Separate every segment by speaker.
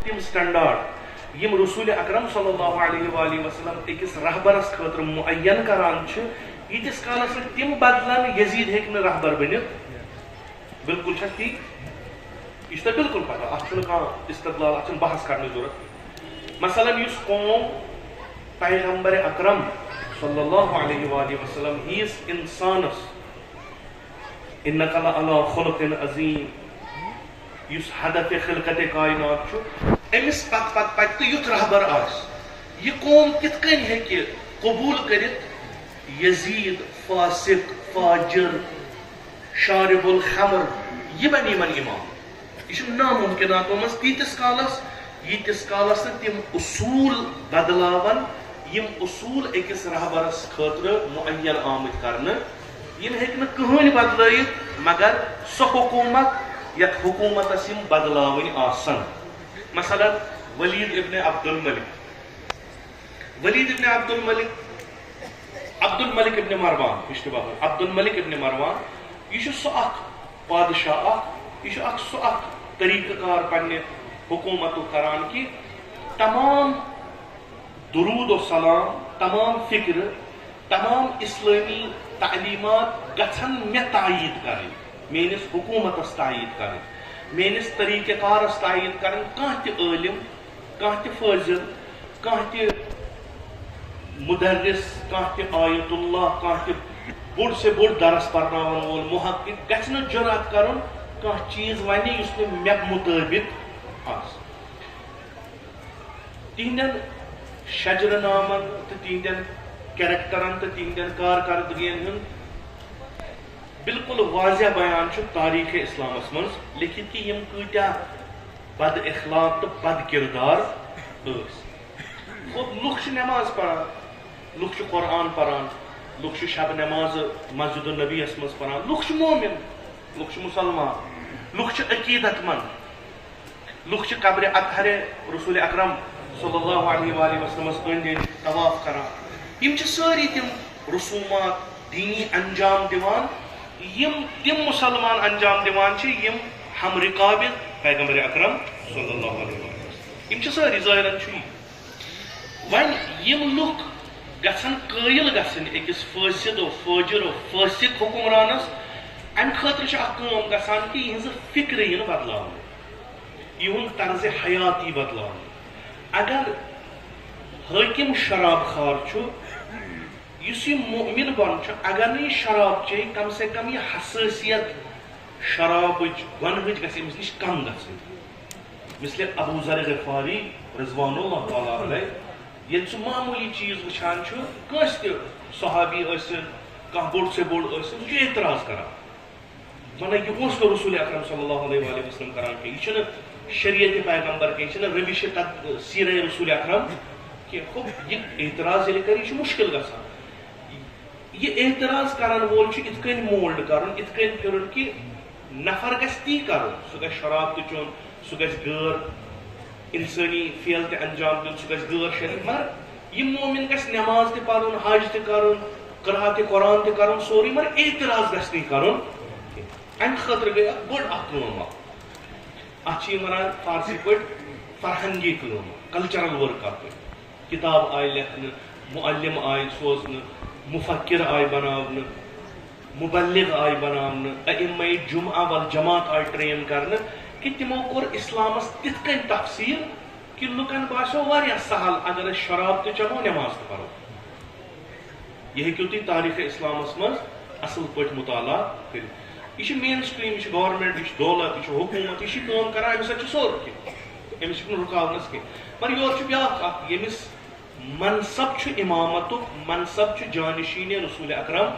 Speaker 1: تم سٹینڈارڈ یم رسول اکرم صلی اللہ علیہ وآلہ وسلم اکس رہبرس خاطر معین کران یتس کالس تم بدلان یزید ہیکہ رہبر بنت بالکل ٹھیک یہ بالکل پتہ ات استدلال ات بحث کرنے ضرورت مثلا اس قوم پیغمبر اکرم صلی اللہ علیہ وآلہ وسلم ہیس انسانس انک لعلی خلق عظیم اس ہدف خلقت کائنات امس پت یت رہبر آس یہ قوم کت کن ہیکہ قبول کرت یزید فاسق فاجر شارب الخمر یہ بنی من امام یہ ناممکنات مز تیتس کالس تم اصول بدلاون یم اصول اکس رہبرس خاطر معین آمت کرنے یم ہیکہ کہین بدلائت مگر سو حکومت یت حکومت یم بدلاون آسن مثلا ولید ابن عبد الملک عبد الملک ابن مروان اشتباہ عبد الملک ابن مروان یہ سو اخ بادشاہ یہ سو اخ طریقہ کار پنہ حکومت کران کہ تمام درود و سلام تمام فکر تمام اسلامی تعلیمات گھن مے تائید کریں میس حکومتس تائید کریں میس طریقہ کارس تائید کریں کانٛہہ تہِ عالم کانٛہہ تہِ فاضل کانٛہہ تہِ مدرس کانٛہہ تہِ آیت اللہ کانٛہہ تہِ بوڑ سے بوڑ درس پرناون وول محقق گژھِ نہٕ جرأت کرُن کانٛہہ چیز ونہِ یُس نہٕ مے مطٲبق آسہِ تہندین شجر نامن تو تہندین کیریکٹرن تو تہندین کارکردگین ہند بالکل واضح بیان تاریخ اسلامس من لکھت کہ یم کتیا بد اخلاق تو بد کردار خود لوگ نماز پڑھان لوگ قرآن پڑھان لوگ شب نماز مسجد النبی مز پڑھان لوگ مومن لوگ مسلمان لوگ عقیدت مند لوگ قبر اطہر رسول اکرم صلی اللہ علیہ وآلہ وسلم أنٛدۍ أنٛدۍ طواف کران یم ساری تم رسومات دینی انجام دیوان یم تم مسلمان انجام دیوان یم ہم رقابل پیغمبر اکرم صلی اللہ علیہ وسلم یم ساری ظاہرن ون یم لوگ گژھن قٲیل گژھن أکِس فٲسد و فٲجر و فاسق حکمرانس امہ خاطر اکھ کٲم گژھان کہ یہنز فکر ین بدلاونہٕ یہند طرز حیاتی بدلاونہٕ اگر حاکم شراب خار اس مومن بن اگر نہیں شراب چی کم سے کم یہ حساسیت شراب ونہچ گھس امس نش کم گھن مثل ابو ذر غفاری رضوان اللہ تعالیٰ علیہ یل سہ معمولی چیز وچھان کنس تہ صحابی ٲسِن کانٛہہ بوڑ سے بوڑ ٲسِن یہ اعتراض کران ونان یہ اوس نہٕ رسول اکرم صلی اللہ علیہ وآلہ وسلم کران کہ یہ چھنہٕ شریعت پیغمبر کی روش سیرہ رسول اکرم کہ خب یہ اعتراض یل کر یہ مشکل گژھان یہ اعتراض کران وول ات کن مولڈ کرن ات کن کرن کہ نفر گژھِ تی کرن سہ گژھِ شراب تہ چون سہ گژھِ غیر انسانی فعل تہ انجام دین سہ گژھِ غیر شریف مگر یہ مومن گژھِ نماز تہ پرن حج تہ کرن قرأت قرآن تہ کرن سورے مگر اعتراض گژھِ نہٕ کرن امہ خاطر گئی بٔڑ اکھ کٲم اتھ ونان فارسی پہ فرہنگی کٲم کلچرل ورک ات کتاب آئی لکھنہ معلم آئی سوزنہ مفکر آئی بناونہ مبلغ آئی بناونہ ائمہ جمعہ والجماعت آئی ٹرین کرنہ کہ تمو کور اسلامس تتھ کن تفسیر کہ لکن باسو واریاہ سہل اگر اس شراب تہ چمو نماز تہ پرو یہ ہیکو تھی تاریخ اسلامس مز اصل پہ مطالعہ کرت یہ مین سٹریم یہ گورمنٹ یہ دولت یہ حکومت یہ کام کران امس سورے کی امس رکاونس کی مگر یور بیاکھ یمس منصب امامت منصب جانشین رسول اکرم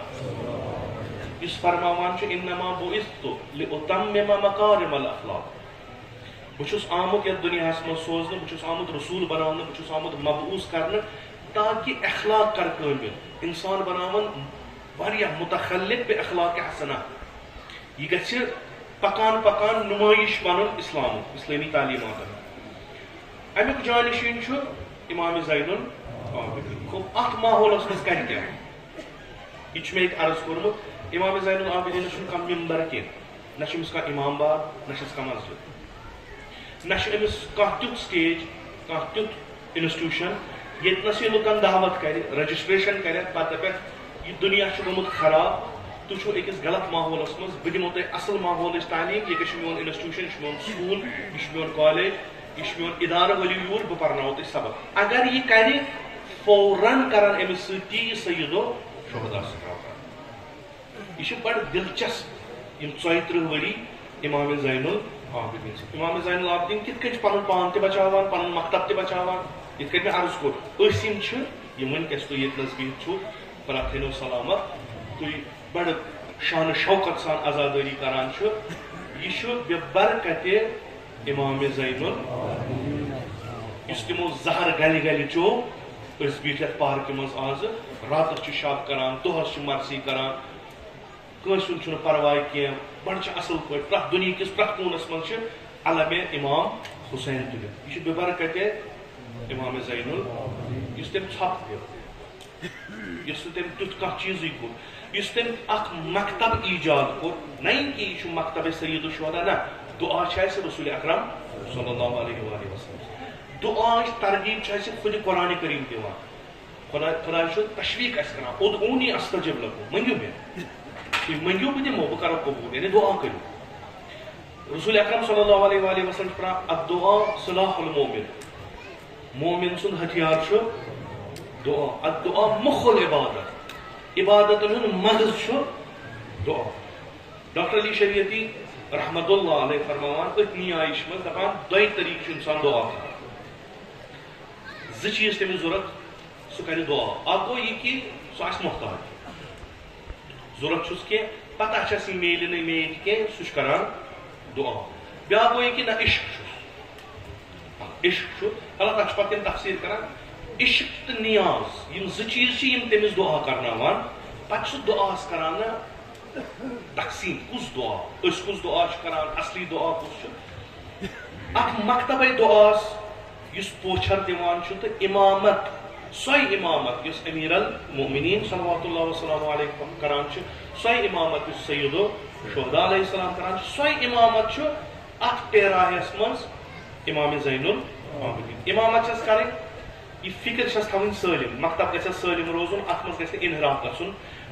Speaker 1: اس فرماوان انما بعثت لاتمم مکارم الاخلاق بہس آمت یتھ دنیا مز سوزن بہس آمت رسول بنانے بہس آمت مبعوث کرنے تاکہ اخلاق کر کامل انسان بناون واریاہ متخلق بے اخلاق حسنہ یہ گھس پکان پکان نمائش بن اسلام اسلامی تعلیمات امیک جانشین امام زین العابدین ات ماحولس مز کر کیا یہ مے عرض کورمت امام زین العابدین کم ممبر کی نہ امس امام باد نہ مسجد نہ أمس کانٛہہ تیُتھ سٹیج کانٛہہ تیُتھ انسٹیوشن ییٚتنس یہِ لُکن دعوت کرِ رجسٹریشن کرٮ۪کھ پتہٕ دپٮ۪کھ یہِ دُنیا چھُ گوٚمُت خراب تُہۍ چھِو أکِس غلط ماحولس منٛز بہٕ دِمو تۄہہِ اصل ماحولٕچ تعلیٖم ییٚتہِ چھُ میون انسٹیوشن یہِ چھُ میون سکوٗل یہِ چھُ میون کالیج یہِ چھُ میون ادارٕ ؤلِو یور بہٕ پرناوو تۄہہِ سبق اگر یہِ کرِ فوراً کرن أمِس سۭتۍ تی سیدو شہدا سٹراوکر یہِ چھُ بڑٕ دلچسپ یِم 34 ؤری امام زین العابدین امام زین العابدین کِتھ کٔنۍ چھُ پنُن پان تہِ بچاوان پنُن مکتب تہِ بچاوان یِتھ کٔنۍ مےٚ عرض کوٚر أسۍ یِم چھِ یِم وٕنکیٚس تُہۍ ییٚتنس بِہِتھ چھِو خۄدا تھٲینو سلامت تُہۍ بڑٕ شان شوکت سان عزادٲری کران چھُ یہِ چھُ بے برکتہِ امام زین یُس تِمو زہر گلہِ گلہِ چوو أسۍ بیٖٹھ یتھ پارکہِ منٛز آزٕ راتس چھِ شب کران دۄہس چھِ مرثی کران کٲنٛسہِ ہُنٛد چھُنہٕ پرواے کینٛہہ بڑٕ چھِ اصل پٲٹھۍ پرٛٮ۪تھ دُنہِکِس پرٛٮ۪تھ کوٗنس منٛز چھِ علمِ امام حُسین تُلِتھ یہِ چھُ بے برکتہِ امام زین یُس تٔمۍ ژھۄپہٕ پیوٚو یُس نہٕ تٔمۍ تیُتھ کانٛہہ چیٖزٕے کوٚر یُس تٔمۍ اکھ مکتب ایجاد کوٚر نہ کہِ یہِ چھُ مکتبِ سید الشہدا نہ دُعا چھِ اسہِ رسول اکرم صلی اللہ علیہ وآلہ وسلم دُعاہٕچ ترغیب چھِ اسہِ خُدِ قرآنِ کریم دِوان خۄدا چھُ تشویق اسہِ کران ادعونی استجب لکم منگِو مےٚ تُہۍ منگِو بہٕ دِمو بہٕ کرو قبوٗل یعنی دُعا کٔرِو رسول اکرم صلی اللہ علیہ وآلہ وسلم چھُ پران الدعاء سلاح المومن مومن سُنٛد ہتھیار چھُ دعا الدعاء مُخ العبادت عبادتن ہُنٛد مغز چھُ دعا ڈاکٹر علی شریعتی رحمت اللہ علیہ فرماوان أتھۍ نیایش منٛز دپان دۄیہِ طریٖقہٕ چھُ اِنسان دعا کران زٕ چیٖز تٔمِس ضوٚرتھ سُہ کرِ دعا اکھ گوٚو یہِ کہِ سُہ آسہِ محتاج ضوٚرتھ چھُس کینٛہہ پتہ چھس یہِ میلہِ نہٕ مےٚ ییٚتہِ کینٛہہ سُہ چھُ کران دعا بیاکھ گوٚو یہِ کہِ نہ عشق چھُس عشق چھُ اللہ تعالیٰ چھُ پتہٕ تِم تفسیٖر کران عشق تہٕ نیاز یِم زٕ چیٖز چھِ یِم تٔمِس دعا کرناوان پتہٕ چھُ دعاہس کران نہ تقسیٖم کُس دعا أسۍ کُس دعا چھِ کران اصلی دعا کُس چھُ اکھ مکتبے دعاہس یُس پوچھر دِوان چھُ تہٕ امامت سۄے امامت یُس امیر المؤمنین صلوات اللہ وسلامُ علیہ کران چھُ سۄے امامت یُس سید الشہدا علیہ السلام کران چھُ سۄے امامت چھُ اتھ پیراہس منٛز امام زین العابدین امامت چھس کرٕنۍ یہِ فکر چھس تھاوٕنۍ سٲلِم مکتب گژھِ سٲلِم روزُن اتھ منٛز گژھِ نہٕ انحراف گژھُن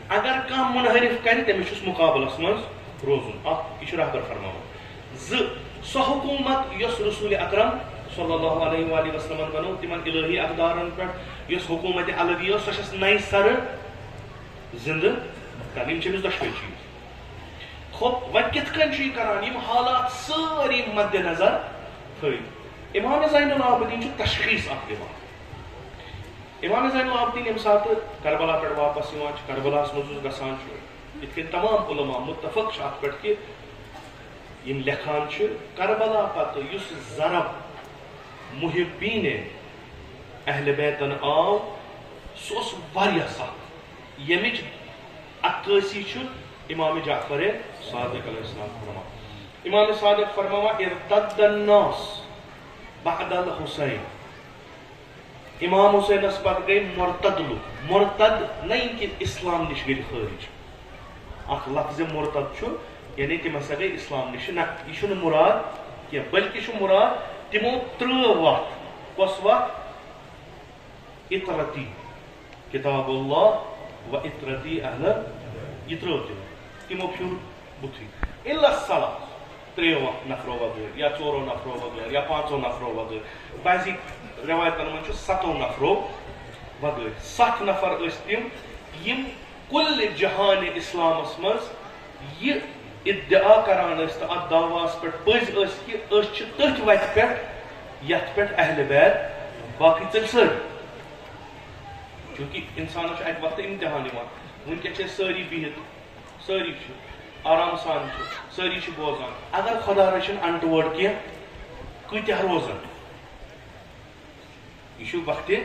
Speaker 1: اگر کانٛہہ منحرف کرِ تٔمِس چھُس مُقابلس منٛز روزُن اکھ یہِ چھُ رہبر فرماوان زٕ سۄ حکوٗمت یۄس رسول اکرم صلی اللہ علیہ وآلہ وسلمن بنو تِمن الہی اقدارن پٮ۪ٹھ یۄس حکوٗمت الگی ٲس سۄ چھس نَیہِ سرٕ زندٕ کرٕنۍ یِم چھِ أمِس دۄشوے چیٖز وۄنۍ کِتھ کٔنۍ چھُ یہِ کران یِم حالات سٲری مدِ نظر تھٲیِتھ امام زین العابدین چھُ تشخیٖص اکھ دِوان امام زین العابدین ییٚمہِ ساتہٕ کربلا پٮ۪ٹھ واپس یِوان چھُ کربلاہس منٛز یُس گژھان چھُ یِتھ کٔنۍ تمام علما مُتفق چھِ اتھ پٮ۪ٹھ کہِ یِم لیکھان چھِ کربلا پتہٕ یُس ضرب محبیٖنِ اہلِ بیتن آو سُہ اوس واریاہ سخت ییٚمِچ عکٲسی چھُ امام جعفر صادق علیہ السلام فرماوان امام صادق فرماوان ارتد الناس بعد الحسین امام حسینس پتہٕ گٔے مرتد لُکھ مرتد نہ یِم کہِ اسلام نِش گٔے خٲرج اکھ لفظِ مرتد چھُ یعنی تِم ہسا گٔے اسلام نِش نہ یہِ چھُنہٕ مُراد کینٛہہ بٔلکہِ چھُ مُراد تِمو ترٛٲو وتھ کۄس وتھ اطرتی کتاب اللہ و اطرتی اہل یہِ ترٛٲو تِمو پھیوٗر بُتھٕے الا الصلاۃ ترٛیو نفرو بغٲر یا ژورو نفرو بغٲر یا پانٛژو نفرو بغٲر بعضی رٮ۪وایتن منٛز چھُ 7 نفرو بغٲر 7 نفر ٲسۍ تِم یِم کُلہِ جہانِ اسلامس منٛز یہِ ادعا کران ٲسۍ تہٕ اتھ دعواہس پٮ۪ٹھ پٔزۍ ٲسۍ کہِ أسۍ چھِ تٔتھۍ وتہِ پٮ۪ٹھ یتھ پٮ۪ٹھ اہلِ بیت باقٕے ژٔلۍ سٲری چوٗنٛکہِ انسانس چھُ اکہِ وقتہٕ امتحان یِوان وٕنکیٚس چھِ أسۍ سٲری بِہِتھ سٲری چھِ آرام سان چھِ سٲری چھِ بوزان اگر خۄدا رٔچھِنۍ انٹہٕ وٲڈ کینٛہہ کۭتیاہ روزن یہِ چھُ وقتہِ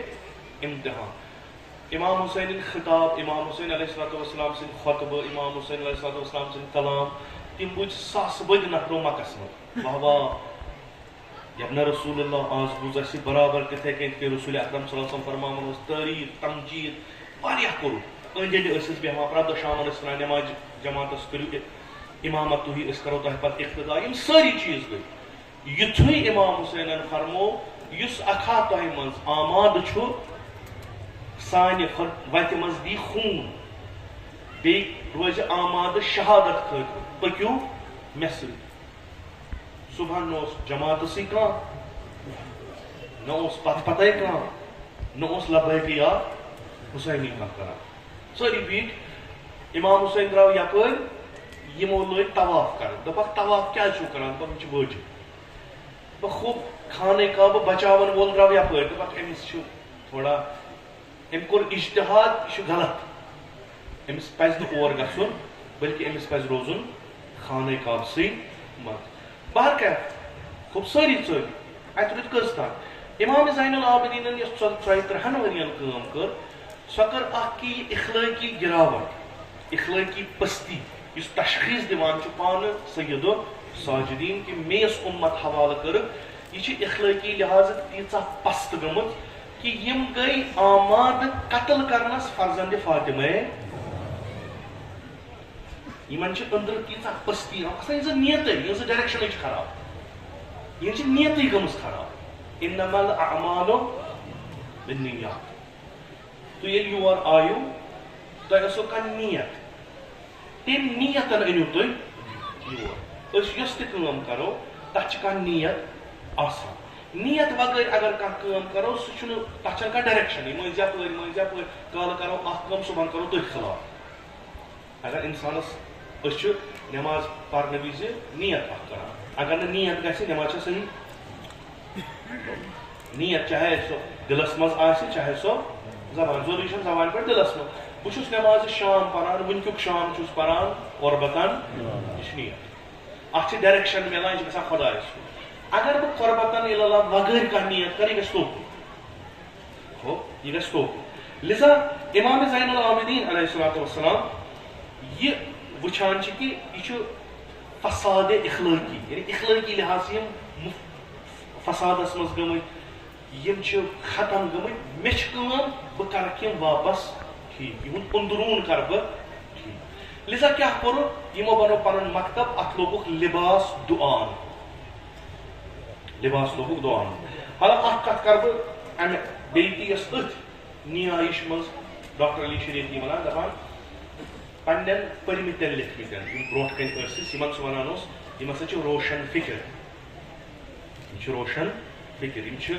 Speaker 1: امتحان امام حسین خطاب امام حسین علیہ الصلوۃ والسلام سٕنٛدۍ خۄطبہٕ امام حسین علیہ الصلوۃ والسلام سٕنٛدۍ کلام تِم بوٗزۍ ساسہٕ بٔدۍ نفرو مکس منٛز واہ واہ یبنہ رسول اللہ آز بوٗز اَسہِ برابر تِتھے کٔنۍ کہِ رسول اکرم صلی اللہ علیہ وسلم فرماوان اوس تعریٖف تمجیٖد واریاہ کوٚرُکھ أنٛدۍ أنٛدۍ ٲسۍ أسۍ بیٚہوان پرٛٮ۪تھ دۄہ شامن ٲسۍ ونان نٮ۪مازِ جماعتس کٔرِو امامت تُہۍ أسۍ کرو تۄہہِ پتہٕ اقتدا یِم سٲری چیٖز گٔے یتھُے امام حسینن فرمو یُس اکھا تۄہہِ منٛز آماد چھُ سانہِ وتہِ منٛز دی خوٗن بیٚیہِ روزِ آمادٕ شہادت خٲطرٕ پٔکِو مےٚ سۭتۍ صبحن نہ اوس جماعتسٕے کانٛہہ نہ اوس پتہٕ پتے کانٛہہ نہ اوس لبیک یا حسینی کانٛہہ کران سٲری بیٖٹھۍ امام حسین درٛاو یپٲرۍ یِمو لٲگۍ طواف کران دوٚپکھ طواف کیٛازِ چھُو کران دوٚپُکھ یِم چھِ بٔڑۍ دوٚپکھ خوٗب خانہ کعبہٕ بچاون وول درٛاو یپٲرۍ دوٚپکھ أمِس چھُ تھوڑا أمۍ کوٚر اجتہاد یہِ چھُ غلط أمِس پزِ نہٕ اور گژھُن بلکہِ أمِس پزِ روزُن خانہ کعبسٕے منٛز بہر کیٛاہ خوٗب سٲری ژٔلۍ اتہِ روٗدۍ کٔژ تام امام زین العابدیٖنن یۄس 33 ؤرین کٲم کٔر سۄ کٔر اکھ کہِ یہِ اخلٲقی گراوٹ اخلٲقی پستی یُس تشخیٖص دِوان چھُ پانہٕ سید الساجدیٖن کہِ مے یۄس اُمت حوالہٕ کٔرٕکھ یہِ چھِ اخلٲقی لحاظٕ تیٖژاہ پست گٔمٕژ کہ یم گئی آماد قتل کرنس فرزند فاطمہ یمن چھ أندرٕ تیٖژاہ پستی یہِ نیتٕے یہِ ڈایریکشنٕے چھِ خراب یہِ چھِ نیتٕے گٔمٕژ خراب انما الاعمال بالنیات تُہۍ ییٚلہِ یور آیِو تۄہہِ ٲسوٕ کانٛہہ نیت تمہِ نیتن أنِو تُہۍ یور أسۍ یۄس تہِ کٲم کرو تتھ چھِ کانٛہہ نیت آسان نیت بغٲر اگر کانٛہہ کٲم کرو سُہ چھُنہٕ تتھ چھنہٕ کانٛہہ ڈایریکشنٕے مٔنٛزۍ یپٲرۍ کالہٕ کرو اکھ کٲم صبحن کرو تٔتھۍ خلاف اگر انسانس أسۍ چھِ نٮ۪ماز پرنہٕ وِزِ نیت اکھ کران اگر نہٕ نیت گژھِ نٮ۪ماز چھےٚ صحیح نیت چاہے سۄ دلس منٛز آسہِ چاہے سۄ زبان ضروٗری چھنہٕ زبانہِ پٮ۪ٹھ دلس منٛز بہٕ چھُس نٮ۪مازِ شام پران وٕنکیُک شام چھُس پران قۄربتن یہِ چھِ نیت اتھ چھِ ڈایریکشن مِلان یہِ چھِ گژھان خۄدایس کُن اگر بہٕ قۄربتن اِلاللہ بغٲر کانٛہہ نیت کرٕ یہِ گژھِ توکُن ہو یہِ گژھِ توکُن لِذا امام زین العابدیٖن علیہ الصلوۃ والسلام یہِ وٕچھان چھِ کہِ یہِ چھُ فسادِ اخلٲقی یعنی اخلٲقی لحاظ یِم فسادس منٛز گٔمٕتۍ یِم چھِ ختم گٔمٕتۍ مےٚ چھِ کٲم بہٕ کرکھ یِم واپس ٹھیٖک یِہُنٛد أنٛدروٗن کرٕ بہٕ ٹھیٖک لِذا کیٛاہ کوٚرُکھ یِمو بنوو پنُن مکتب اتھ لوگُکھ لباس دُعان لباس لوگُکھ دُعان حالانکہِ اکھ کتھ کرٕ بہٕ امہِ بیٚیہِ تہِ یۄس أتھۍ نیایِش منٛز ڈاکٹر علی شریٖف یہِ ونان دپان پننٮ۪ن پٔرمٕتٮ۪ن لیکھمٕتٮ۪ن یِم برونٛٹھ کنہِ ٲسۍ أسۍ یِمن سُہ ونان اوس یِم ہسا چھِ روشن فکر یِم چھِ روشن فکر یِم چھِ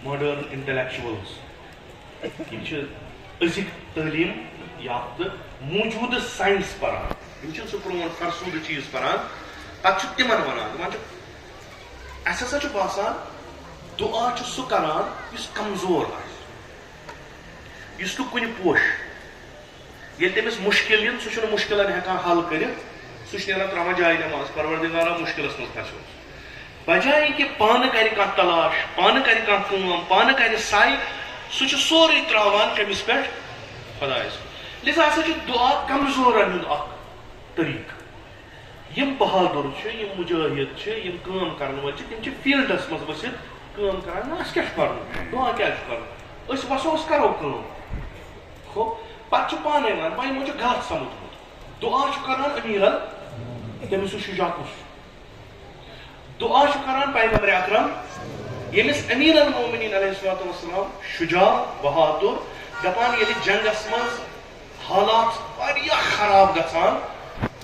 Speaker 1: ماڈٲرن انٹلیکچوَلٕز یِم چھِ أزِکۍ تعلیٖم یافتہٕ موٗجوٗدٕ ساینس پران یِم چھِنہٕ سُہ پرون فرسوٗدٕ چیٖز پران پتہٕ چھُ تِمن ونان دپان چھُ اسہِ ہسا چھُ باسان دُعا چھُ سُہ کران یُس کمزور آسہِ یُس نہٕ کُنہِ پوش ییٚلہِ تٔمِس مُشکِل یِن سُہ چھُنہٕ مُشکِلن ہٮ۪کان حل کٔرِتھ سُہ چھُ نیران تراوان جایہِ نٮ۪ماز پروردِگارا مُشکِلس منٛز پھسیوس بجایہِ کہِ پانہٕ کرِ کانٛہہ تلاش پانہٕ کرِ کانٛہہ کٲم پانہٕ کرِ سعی سُہ چھُ سورُے تراوان کٔمِس پٮ۪ٹھ خۄدایس لِذا ہسا چھُ دُعا کمزورن ہُنٛد اکھ طریٖقہٕ یِم بہادُر چھِ یِم مُجٲہِد چھِ یِم کٲم کرن وٲلۍ چھِ تِم چھِ فیٖلڈس منٛز ؤسِتھ کٲم کران نہ اَسہِ کیٛاہ چھُ کرُن دُعا کیٛازِ چھُ کرُن أسۍ وسو أسۍ کرو کٲم ہو پتہٕ چھُ پانے ونان وۄنۍ یِمو چھُ غلط سمجھمُت دُعا چھُ کران امیٖرن تٔمِس سُہ شُجاع کُس دُعا چھُ کران پیغمبر اکرم ییٚمِس امیر المومنین علیہ الصلوۃ والسلام شُجاع بہادُر دپان ییٚلہِ جنگس منٛز حالات واریاہ خراب گژھان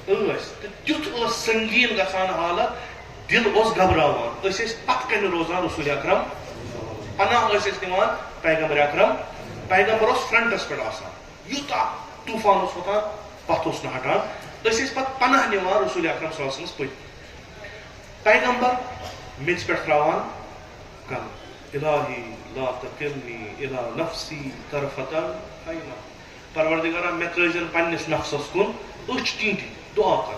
Speaker 1: ٲسۍ تہٕ تیُتھ ٲس سنگیٖن گژھان حالت دل اوس گبراوان أسۍ ٲسۍ پتہٕ کنہِ روزان رسول اکرم پناہ ٲسۍ أسۍ نِوان پیغمبر اکرم پیغمبر اوس فرنٹس پٮ۪ٹھ آسان یوٗتاہ طوٗفان اوس وۄتھان پتھ اوس نہٕ ہٹان أسۍ ٲسۍ پتہٕ پناہ نِوان رسول اکرم صلی اللہ علیہ وسلمس پٔتۍ پیغمبر میٚژِ پٮ۪ٹھ تراوان کلہٕ الہی لا تکلنی الی نفسی طرفۃ عین پروردگارا مےٚ ترٲیزن پننِس نفسس کُن أچھ ٹیٖنٛٹی دُعا کر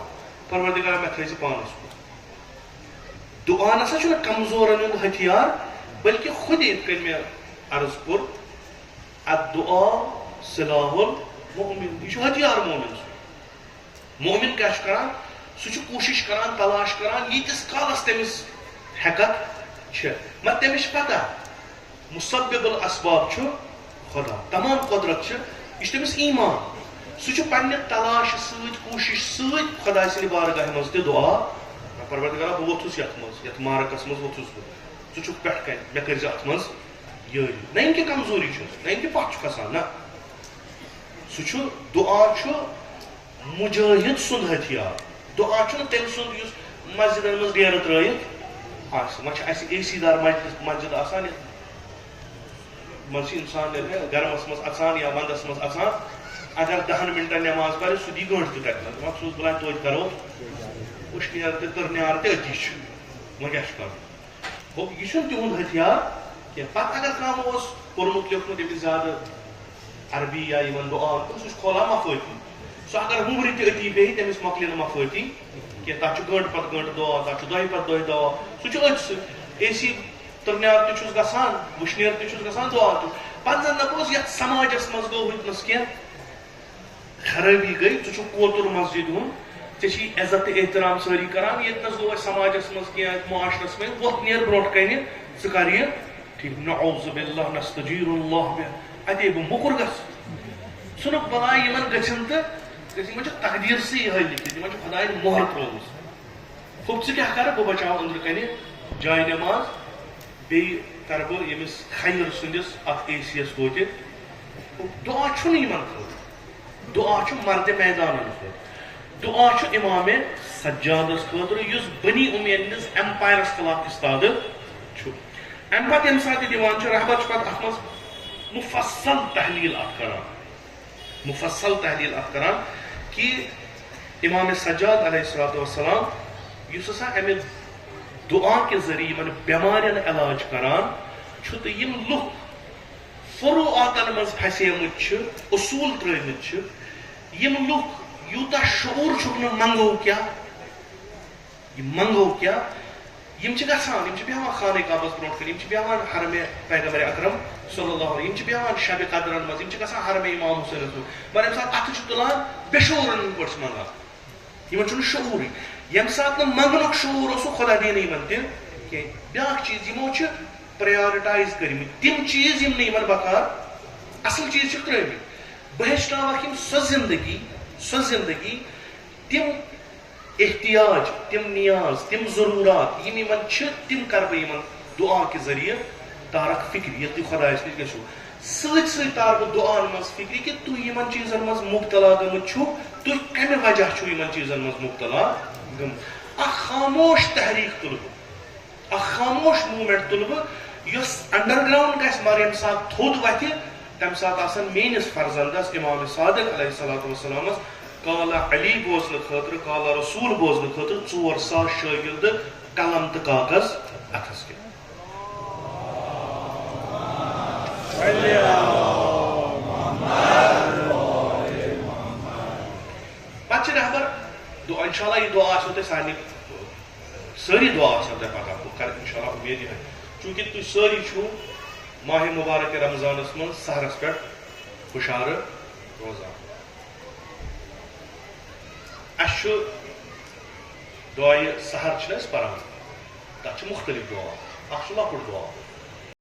Speaker 1: پروردگارا مےٚ تھٲیزِ پانس کُن دُعا نسا چھُنہٕ کمزورن ہُنٛد ہتھیار بلکہِ خود یِتھ کٔنۍ مےٚ عرض کوٚر الدعا سلاح المؤمن یہِ چھُ ہتھیار مومن سُنٛد مومن کیٛاہ چھُ کران سُہ چھُ کوٗشش کران تلاش کران ییٖتِس کالس تٔمِس ہٮ۪کتھ چھِ مگر تٔمِس چھِ پتہ مُسبِب الاسباب چھُ خۄدا تمام قۄدرت چھِ یہِ چھُ تٔمِس ایٖمان سُہ چھُ پننہِ تلاشہِ سۭتۍ کوٗشش سۭتۍ خۄداے سٕنٛدِ بارگاہہِ منٛز تہِ دُعا پروردگارا بہٕ ووٚتھُس یتھ منٛز یتھ مارکس منٛز ووٚتھُس بہٕ ژٕ چھُکھ پٮ۪ٹھ کَنہِ مےٚ کٔرۍ زِ اتھ منٛز یٲری نہ یِم کہِ کمزوری چھُس نہ یِم کہِ پتھ چھُ کھسان نہ سُہ چھُ دُعا چھُ مُجٲہِد سُنٛد ہتھیار دُعا چھُنہٕ تٔمۍ سُنٛد یُس مسجدن منٛز ڈیرٕ ترٲیِتھ آسہِ وۄنۍ چھِ اَسہِ اے سی دار مسجد آسان یتھ منٛز چھِ اِنسان گرمس منٛز اژان یا ونٛدس منٛز اژان اگر 10 منٹن نٮ۪ماز پرِ سُہ دی گٲنٛٹہٕ تہِ تتہِ منٛز وۄنۍ سوٗز بلاے توتہِ کرو وٕشنیر تہِ تٕرنیار تہِ أتی چھُ وۄنۍ کیٛاہ چھُ کرُن گوٚو یہِ چھُنہٕ تِہُنٛد ہتھیار کینٛہہ پتہٕ اگر کانٛہہ اوس پوٚرمُت لیوٚکھمُت ییٚمِس زیادٕ عربی یا یِمن دُعا سُہ چھُ کھولان مفٲتی سُہ اگر ہُمرِ تہِ أتی بیٚہہِ تٔمِس مۄکلہِ نہٕ مفٲتی کینٛہہ تتھ چھُ گٲنٛٹہٕ پتہٕ گٲنٛٹہٕ دعا تتھ چھُ دۄہہِ پتہٕ دۄہہِ دعا سُہ چھُ أتھۍ سۭتۍ اے سی تٕرنیار تہِ چھُس گژھان وٕشنیر تہِ چھُس گژھان دعا تہِ پتہٕ زن دپوس یتھ سماجس منٛز گوٚو وٕنکٮ۪نس کینٛہہ خرٲبی گٔے ژٕ چھُکھ کوتُر مسجد ہُنٛد ژےٚ چھی عزت تہٕ احترام سٲری کران ییٚتنس گوٚو اَسہِ سماجس منٛز کینٛہہ معاشرس منٛز وۄتھ نیر برونٛٹھ کنہِ ژٕ کر یہِ ٹھیٖک نعوذ باللہ نستجیٖر اللہ بہ اتے بہٕ موٚکُر گژھٕ ژھٕنُکھ بلاے یِمن گٔژھِنۍ تہٕ یِمن چھُ تقدیٖرسٕے یِہوے لیکھِتھ یِمن چھُ خۄداین مۄہر ترٲومٕژ ہوٚپ ژٕ کیٛاہ کرٕ بہٕ بچاو أنٛدرٕ کنہِ جاے نٮ۪ماز بیٚیہِ کرٕ بہٕ ییٚمِس خیر سٕنٛدِس اتھ اے سی یس توتہِ دُعا چھُنہٕ یِمن خٲطرٕ دُعا چھُ مردِ میدانن خٲطرٕ دُعا چھُ امامِ سجادس خٲطرٕ یُس بنی اُمیرنِس ایمپایرس خلاف استادٕ چھُ امہِ پتہٕ ییٚمہِ ساتہٕ یہِ دِوان چھُ رہبر چھُ پتہٕ اتھ منٛز مُفصل تحلیل اتھ کران مُفصل تحلیل اتھ کران کہِ امامِ سجاد علیہ الصلوۃ والسلام یُس ہسا امہِ دُعا کہِ ذٔریعہٕ یِمن بٮ۪مارٮ۪ن علاج کران چھُ تہٕ یِم لُکھ فروعاتن منٛز پھسیمٕتۍ چھِ اصوٗل ترٲومٕتۍ چھِ یِم لُکھ یوٗتاہ شعوٗر چھُکھ نہٕ منگو کیٛاہ یہِ منگو کیٛاہ یِم چھِ گژھان یِم چھِ بیٚہوان خانہ کعبس برونٛٹھ کنہِ یِم چھِ بیٚہوان حرمِ پیغمبر اکرم صلی اللہ علیہ یِم چھِ بیٚہوان شبِ قدرن منٛز یِم چھِ گژھان حرمِ امام حُسینس منٛز مگر ییٚمہِ ساتہٕ اَتھٕ چھِ تُلان بے شعوٗرن ہٕنٛدۍ پٲٹھۍ چھِ منگان یِمن چھُنہٕ شعوٗرٕے ییٚمہِ ساتہٕ نہٕ منگنُک شعوٗر اوسُکھ خۄدا دِی نہٕ یِمن تہِ کینٛہہ بیاکھ چیٖز یِمو چھِ پریارٹایز کٔرمٕتۍ تِم چیٖز یِم نہٕ یِمن بکار اصل چیٖز چھِکھ ترٲومٕتۍ بہٕ ہیٚچھناوکھ یِم سۄ زندگی تِم احتیاج تِم نیاز تِم ضروٗرات یِم یِمن چھِ تِم کرٕ بہٕ یِمن دُعا کہِ ذٔریعہٕ تارکھ فِکرِ ییٚلہِ تُہۍ خۄدایس نِش گٔژھِو سۭتۍ سۭتۍ تارٕ بہٕ دُعاہن منٛز فِکرِ کہِ تُہۍ یِمن چیٖزن منٛز مُبتلا گٔمٕتۍ چھِو تُہۍ کمہِ وجہ چھِو یِمن چیٖزن منٛز مُبتلا گٔمٕتۍ اکھ خاموش تحریٖک تُلہٕ بہٕ اکھ خاموش موٗمینٹ تُلہٕ بہٕ یۄس انڈر گراونڈ گژھِ مگر ییٚمہِ ساتہٕ تھوٚد وتھِ تمہِ ساتہٕ آسن میٲنِس فرزندس امام صادق علیہ الصلوۃ والسلامس قالا علی بوزنہٕ خٲطرٕ قالا رسوٗل بوزنہٕ خٲطرٕ 4,000 شٲگِردٕ قلم تہٕ کاغذ اتھس کٮ۪تھ پتہٕ چھِ رہبر دُعا انشاءاللہ یہِ دُعا آسیو تۄہہِ سارنٕے سٲری دُعا آسن تۄہہِ پتہ بہٕ کرٕ انشاءاللہ اُمید یِہے چوٗنٛکہِ تُہۍ سٲری چھِو ماہِ مُبارک رمضانس منٛز سحرس پٮ۪ٹھ ہُشارٕ روزان اَسہِ چھُ دُعایہِ سحر چھِنہ أسۍ پران تتھ چھِ مُختٔلِف دُعا اکھ چھُ لۄکُٹ دُعا